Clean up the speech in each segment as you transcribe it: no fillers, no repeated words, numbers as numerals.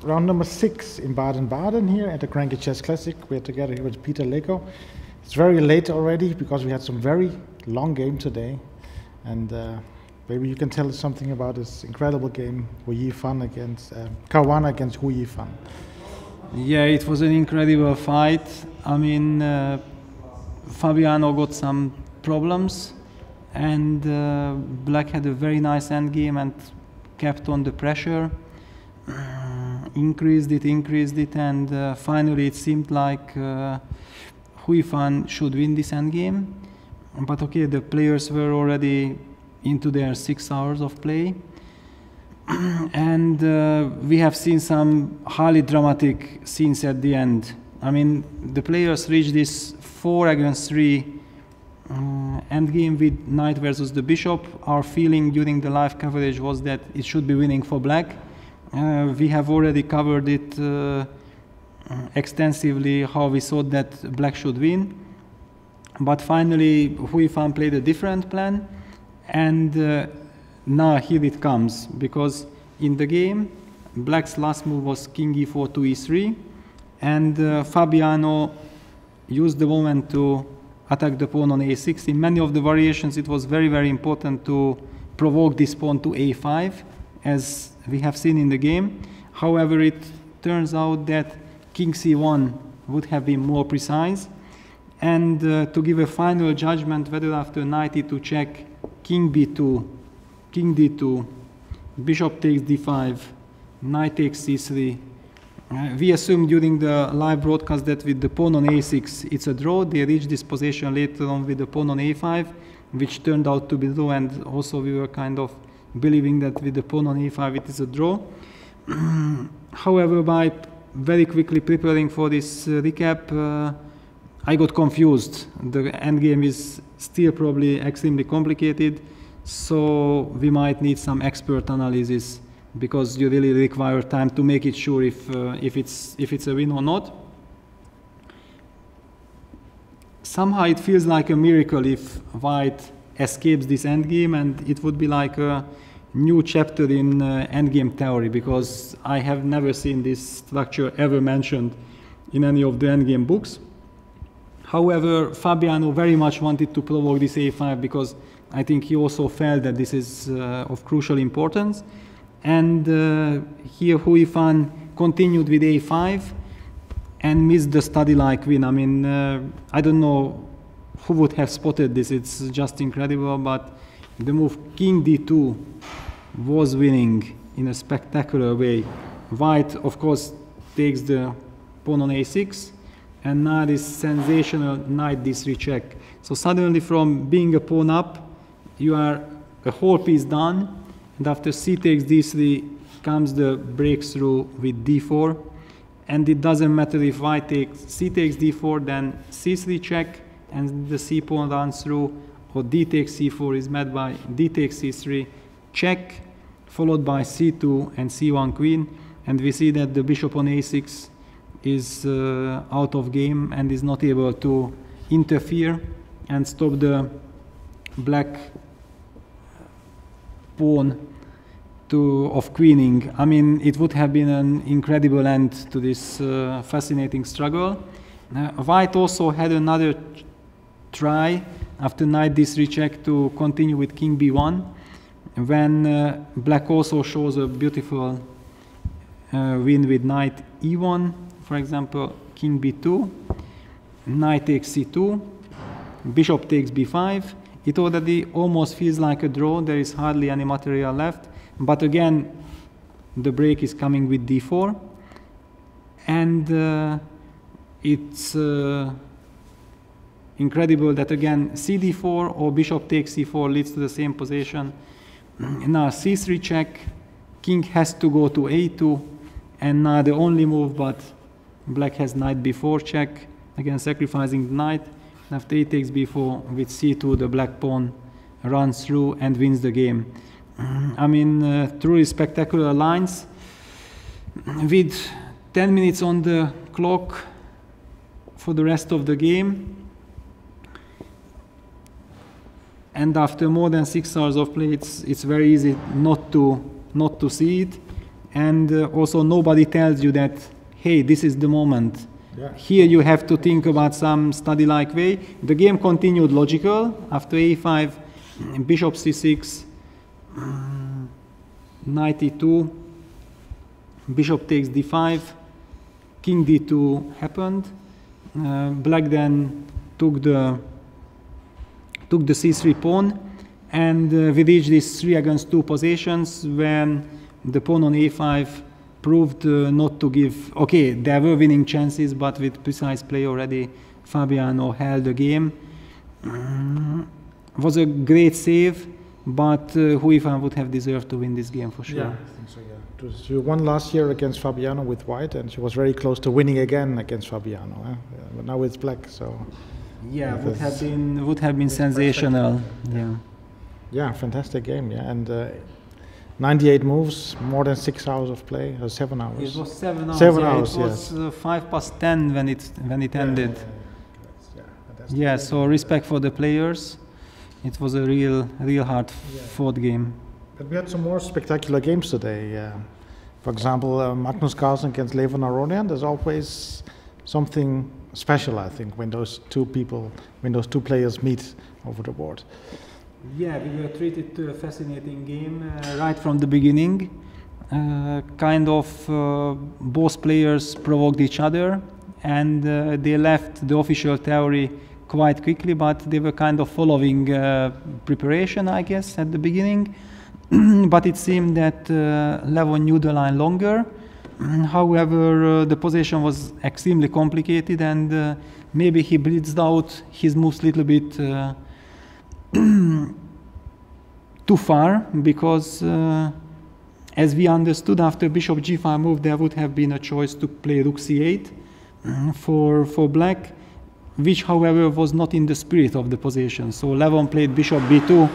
round number 6 in Baden-Baden here at the GRENKE Chess Classic. We're together here with Peter Leko. It's very late already because we had some very long game today. And maybe you can tell us something about this incredible game, Hou Yifan against Caruana against Hou Yifan. Yeah, it was an incredible fight. I mean, Fabiano got some problems, and Black had a very nice endgame and kept on the pressure, increased it, and finally it seemed like Hou Yifan should win this endgame. But okay, the players were already into their 6 hours of play. And we have seen some highly dramatic scenes at the end. I mean, the players reached this 4 against 3 endgame with knight versus the bishop. Our feeling during the live coverage was that it should be winning for Black. We have already covered it extensively, how we thought that Black should win. But finally, Hou Yifan played a different plan, and now here it comes, because in the game, Black's last move was king e4 to e3, and Fabiano used the moment to attack the pawn on a6. In many of the variations, it was very, very important to provoke this pawn to a5, as we have seen in the game. However, it turns out that king c1 would have been more precise. And to give a final judgment whether after knight e2 check, king b2, king d2, bishop takes d5, knight takes c3. We assumed during the live broadcast that with the pawn on a6 it's a draw. They reached this position later on with the pawn on a5, which turned out to be draw, and also we were kind of believing that with the pawn on a5 it is a draw. However, by very quickly preparing for this recap, I got confused. The endgame is still probably extremely complicated, so we might need some expert analysis, because you really require time to make it sure if it's a win or not. Somehow it feels like a miracle if White escapes this endgame, and it would be like a new chapter in endgame theory, because I have never seen this structure ever mentioned in any of the endgame books. However, Fabiano very much wanted to provoke this a5, because I think he also felt that this is of crucial importance. And here Hou Yifan continued with a5 and missed the study-like win. I mean, I don't know who would have spotted this. It's just incredible. But the move king d2 was winning in a spectacular way. White, of course, takes the pawn on a6. And now this sensational knight d3 check. So suddenly from being a pawn up, you are a whole piece done. And after c takes d3 comes the breakthrough with d4. And it doesn't matter if White takes c takes d4, then c3 check, and the c pawn runs through, or d takes c4 is met by d takes c3 check, followed by c2 and c1 queen. And we see that the bishop on a6 is out of game and is not able to interfere and stop the Black pawn of queening. I mean, it would have been an incredible end to this fascinating struggle. White also had another try after knight d3 check to continue with king b1, when Black also shows a beautiful win with knight e1. For example, king b2, knight takes c2, bishop takes b5. It already almost feels like a draw. There is hardly any material left. But again, the break is coming with d4. And it's incredible that again, cd4 or bishop takes c4 leads to the same position. Now c3 check, king has to go to a2. And now the only move, but Black has knight b4 check, again sacrificing the knight. After a takes b4 with c2, the Black pawn runs through and wins the game. I mean, truly spectacular lines. With 10 minutes on the clock for the rest of the game, and after more than 6 hours of play, it's very easy not to see it. and also nobody tells you that, hey, this is the moment. Yeah. Here you have to think about some study-like way. The game continued logical. After a5, bishop c6, knight e2, bishop takes d5, king d2 happened. Black then took the c3 pawn, and we reached these 3 against 2 positions when the pawn on a5 proved not to give. Okay, there were winning chances, but with precise play already, Fabiano held the game. Was a great save, but Hou Yifan would have deserved to win this game for sure. Yeah, I think so. Yeah, she won last year against Fabiano with white, and she was very close to winning again against Fabiano. Yeah, but now it's black, so yeah, would have been sensational. Yeah. Yeah, fantastic game. Yeah, and 98 moves, more than 6 hours of play, or 7 hours. It was 7 hours. 7 yeah, hours. It was 10 when it ended. Yeah, so respect for the players. It was a real hard-fought game. But we had some more spectacular games today. For example, Magnus Carlsen against Levon Aronian. There's always something special, I think, when those two players meet over the board. Yeah, we were treated to a fascinating game right from the beginning. Both players provoked each other, and they left the official theory quite quickly, but they were kind of following preparation, I guess, at the beginning. But it seemed that Levon knew the line longer. However, the position was extremely complicated, and maybe he blitzed out his moves a little bit too far, because as we understood, after bishop g5 move, there would have been a choice to play rook c8 for black, which, however, was not in the spirit of the position. So Levon played bishop b2,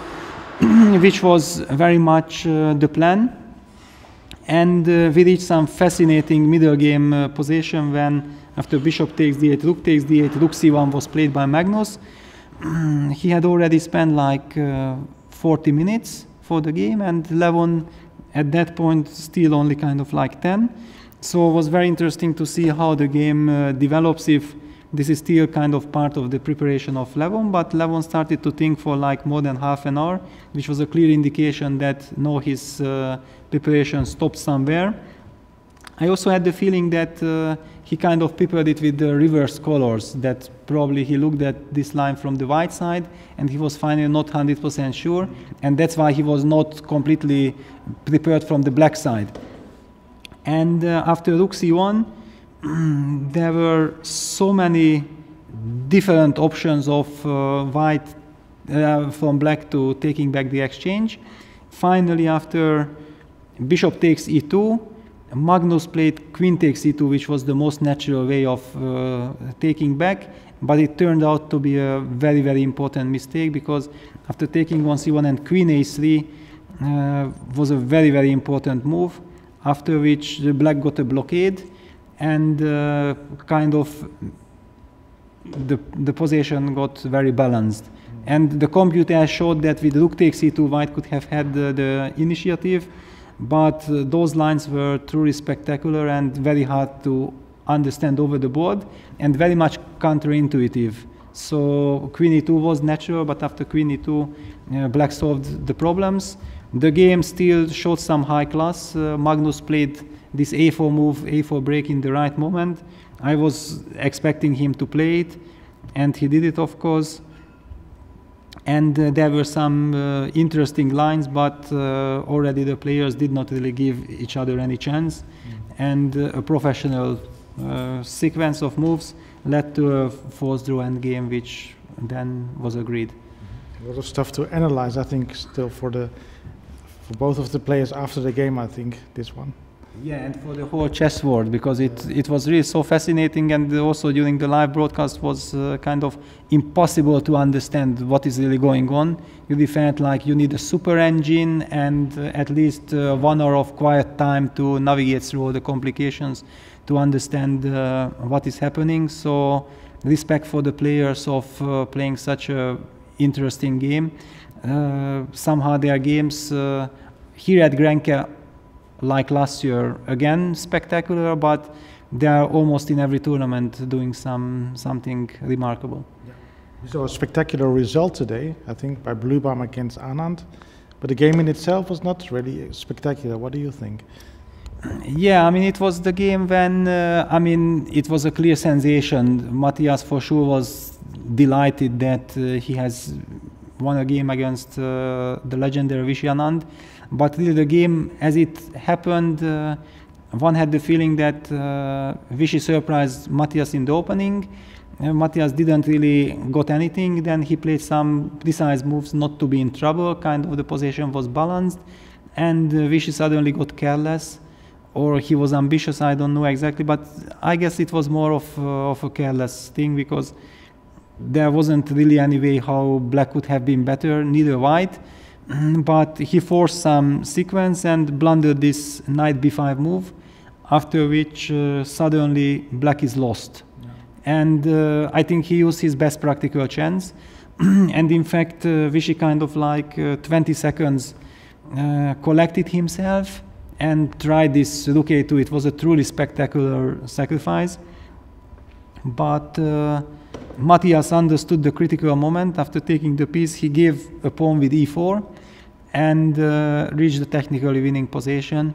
which was very much the plan. And we reached some fascinating middle game position when, after bishop takes d8, rook c1 was played by Magnus. He had already spent like 40 minutes for the game, and Levon at that point still only kind of like 10. So it was very interesting to see how the game develops, if this is still kind of part of the preparation of Levon, but Levon started to think for like more than half an hour, which was a clear indication that no, his preparation stopped somewhere. I also had the feeling that he kind of prepared it with the reverse colors, that probably he looked at this line from the white side and he was finally not 100% sure, and that's why he was not completely prepared from the black side. And after rook c1, there were so many different options of white from black to taking back the exchange. Finally, after bishop takes e2, Magnus played queen takes e2, which was the most natural way of taking back, but it turned out to be a very, very important mistake, because after taking on c1 and queen a3 was a very, very important move, after which the black got a blockade, and kind of the position got very balanced. And the computer showed that with rook takes e2, white could have had the initiative, but those lines were truly spectacular and very hard to understand over the board, and very much counterintuitive. So queen e2 was natural, but after queen e2, black solved the problems. The game still showed some high class. Magnus played this a4 move, a4 break in the right moment. I was expecting him to play it, and he did it, of course. And there were some interesting lines, but already the players did not really give each other any chance. And a professional sequence of moves led to a forced draw endgame, which then was agreed. A lot of stuff to analyze, I think, still for both of the players after the game, I think, this one. Yeah, and for the whole chess world, because it was really so fascinating, and also during the live broadcast was kind of impossible to understand what is really going on. You really felt like you need a super engine and at least 1 hour of quiet time to navigate through all the complications to understand what is happening. So respect for the players of playing such a interesting game. Somehow their games here at GRENKE like last year, again spectacular, but they are almost in every tournament doing something remarkable. Yeah. We saw a spectacular result today, I think, by Bluebam against Anand, but the game in itself was not really spectacular. What do you think? Yeah, I mean, it was the game when, it was a clear sensation. Matthias for sure was delighted that he has won a game against the legendary Vishy Anand. But really the game, as it happened, one had the feeling that Vishy surprised Matthias in the opening. Matthias didn't really got anything. Then he played some precise moves not to be in trouble. Kind of the position was balanced. And Vishy suddenly got careless. Or he was ambitious, I don't know exactly. But I guess it was more of a careless thing, because there wasn't really any way how black could have been better, neither white. But he forced some sequence and blundered this knight b5 move, after which suddenly black is lost. Yeah. And I think he used his best practical chance. And in fact, Vishy kind of like 20 seconds collected himself and tried this rook a2. It was a truly spectacular sacrifice. But Matthias understood the critical moment. After taking the piece, he gave a pawn with e4 and reached the technically winning position,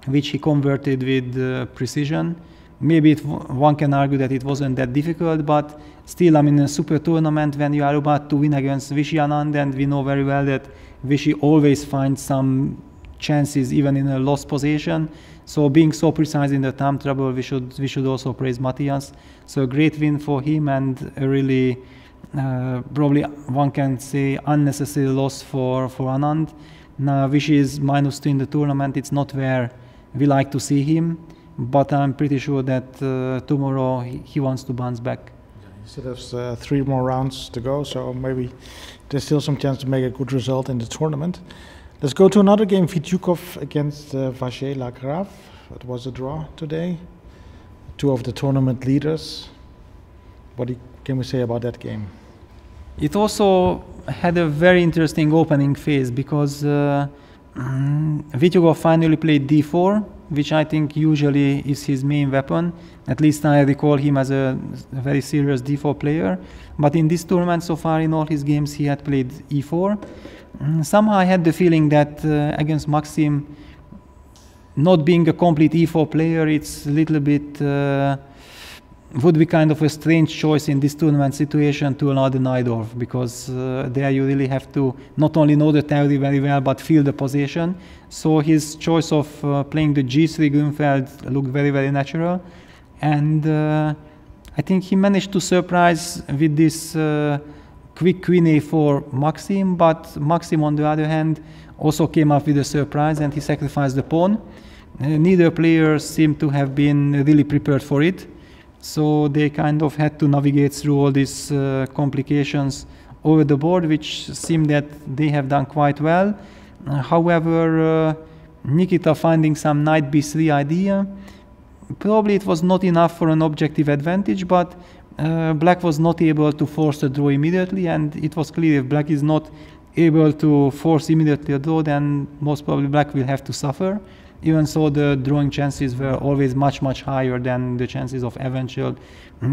which he converted with precision. Maybe one can argue that it wasn't that difficult, but still, I mean, a super tournament when you are about to win against Vishy Anand, and we know very well that Vishy always finds some chances even in a lost position. So being so precise in the time trouble, we should also praise Matthias. So a great win for him, and a really probably one can say unnecessary loss for Anand. Now Vishy is -2 in the tournament. It's not where we like to see him, but I'm pretty sure that tomorrow he wants to bounce back. Yeah, he still has 3 more rounds to go, so maybe there's still some chance to make a good result in the tournament. Let's go to another game, Fityukov against Vacher-Lagrave. It was a draw today. 2 of the tournament leaders. What can we say about that game? It also had a very interesting opening phase, because Fityukov finally played d4, which I think usually is his main weapon. At least I recall him as a very serious d4 player. But in this tournament so far, in all his games, he had played e4. Somehow I had the feeling that against Maxim, not being a complete e4 player, it's a little bit would be kind of a strange choice in this tournament situation to allow the Najdorf, because there you really have to not only know the theory very well, but feel the position. So his choice of playing the g3 Grünfeld looked very, very natural. And I think he managed to surprise with this quick queen a4 Maxim, but Maxim on the other hand also came up with a surprise, and he sacrificed the pawn. Neither player seemed to have been really prepared for it, so they kind of had to navigate through all these complications over the board, which seemed that they have done quite well. However, Nikita finding some knight b3 idea, probably it was not enough for an objective advantage, but black was not able to force a draw immediately, and it was clear if black is not able to force immediately a draw, then most probably black will have to suffer. Even so, the drawing chances were always much, much higher than the chances of eventual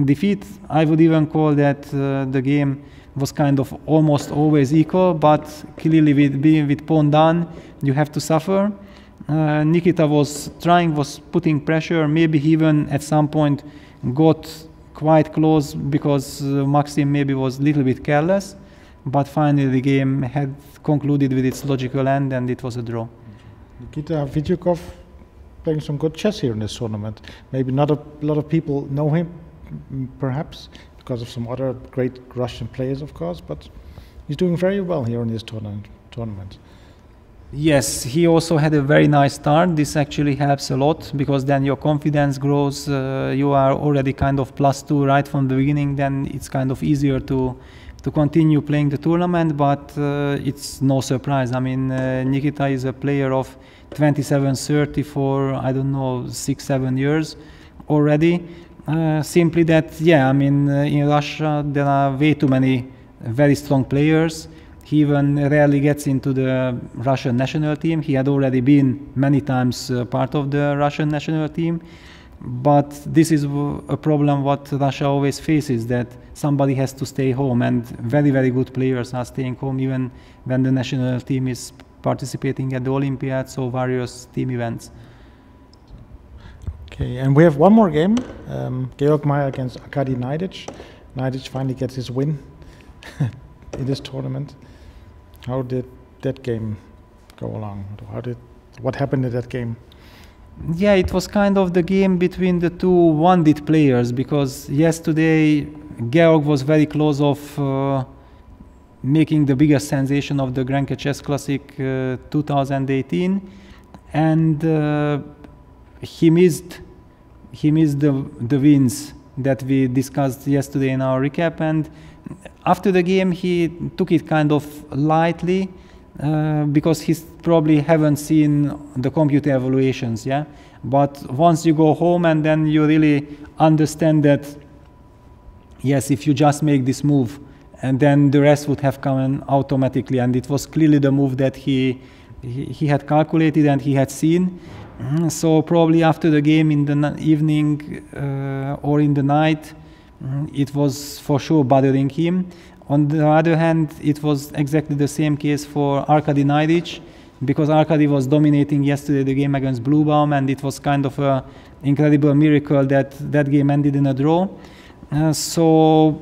defeat. I would even call that the game was kind of almost always equal, but clearly with pawn down, you have to suffer. Nikita was putting pressure, maybe he even at some point got quite close, because Maxim maybe was a little bit careless, but finally the game had concluded with its logical end, and it was a draw. Nikita Fityukov playing some good chess here in this tournament. Maybe not a lot of people know him, perhaps, because of some other great Russian players, of course, but he's doing very well here in this tournament. Yes, he also had a very nice start. This actually helps a lot, because then your confidence grows. You are already kind of +2 right from the beginning. Then it's kind of easier to continue playing the tournament, but it's no surprise. I mean, Nikita is a player of 27-30 for, I don't know, 6-7 years already. Simply that, yeah, I mean, in Russia there are way too many very strong players, He even rarely gets into the Russian national team. He had already been many times part of the Russian national team. But this is a problem what Russia always faces, that somebody has to stay home, and very, very good players are staying home even when the national team is participating at the Olympiads or various team events. Okay, and we have one more game, Georg Mayer against Arkady Neidich. Neidich finally gets his win in this tournament. How did that game go along? What happened in that game? Yeah, it was kind of the game between the two wounded players, because yesterday Georg was very close of making the biggest sensation of the GRENKE Chess Classic 2018, and he missed the wins that we discussed yesterday in our recap. And after the game he took it kind of lightly, because he probably haven't seen the computer evaluations, yeah. But once you go home and then you really understand that, yes, if you just make this move, and then the rest would have come in automatically, and it was clearly the move that he had calculated and he had seen. So probably after the game in the evening or in the night, it was for sure bothering him. On the other hand, it was exactly the same case for Arkady Neidich, because Arkady was dominating yesterday the game against Bluebaum, and it was kind of an incredible miracle that that game ended in a draw. So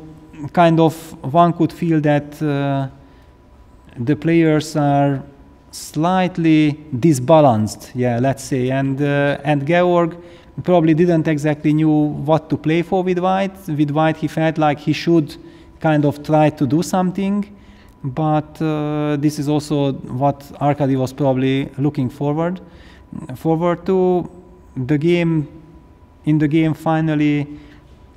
kind of one could feel that the players are slightly disbalanced, yeah, let's say, and Georg probably didn't exactly knew what to play for with white. With white he felt like he should kind of try to do something, but this is also what Arkady was probably looking forward to. The game, in the game finally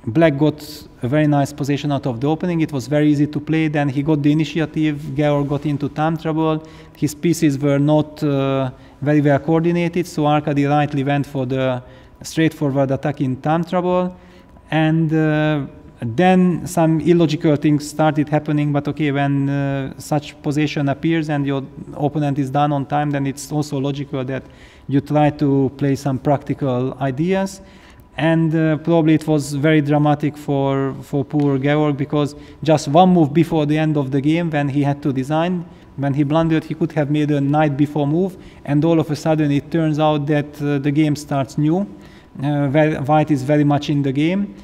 Black got a very nice position out of the opening. It was very easy to play. Then he got the initiative. Georg got into time trouble. His pieces were not very well coordinated, so Arkady rightly went for the straightforward attack in time trouble. And then some illogical things started happening, but okay, when such position appears and your opponent is done on time, then it's also logical that you try to play some practical ideas. And probably it was very dramatic for poor Georg, because just one move before the end of the game, when he had to design, when he blundered, he could have made a knight before move, and all of a sudden it turns out that the game starts new. White is very much in the game.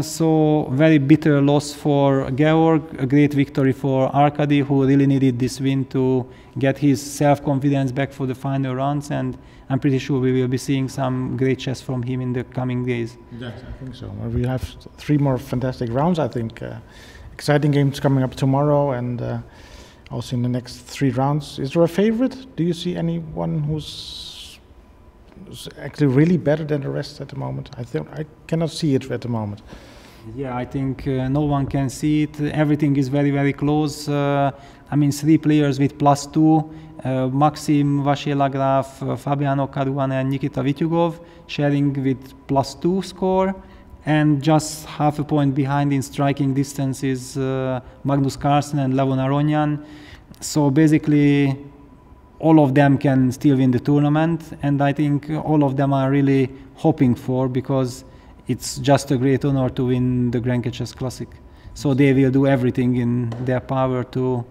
So very bitter loss for Georg, a great victory for Arkady, who really needed this win to get his self-confidence back for the final rounds, and I'm pretty sure we will be seeing some great chess from him in the coming days. Yes, I think so. We have 3 more fantastic rounds, I think. Exciting games coming up tomorrow, and also in the next 3 rounds. Is there a favorite? Do you see anyone who's actually really better than the rest at the moment? I cannot see it at the moment. Yeah, I think no one can see it. Everything is very, very close. I mean, 3 players with +2, Maxim Vachier-Lagrave, Fabiano Caruana and Nikita Vityugov, sharing with +2 score. And just half a point behind in striking distance is Magnus Carlsen and Levon Aronyan. So basically, all of them can still win the tournament, and I think all of them are really hoping for, because it's just a great honor to win the GRENKE Chess Classic. So they will do everything in their power to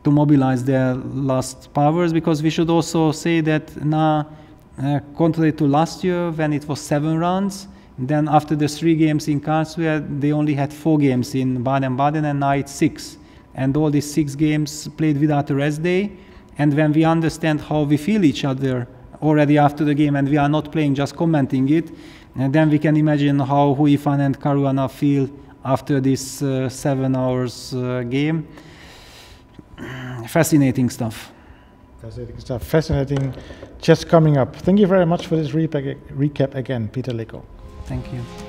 mobilize their last powers, because we should also say that now, contrary to last year when it was 7 rounds, then after the 3 games in Karlsruhe, they only had 4 games in Baden-Baden, and now it's 6. And all these 6 games played without a rest day. And when we understand how we feel each other already after the game, and we are not playing, just commenting it, and then we can imagine how Hou Yifan and Caruana feel after this 7 hours game. Fascinating stuff. Fascinating stuff. Fascinating chess coming up. Thank you very much for this recap again, Peter Leko. Thank you.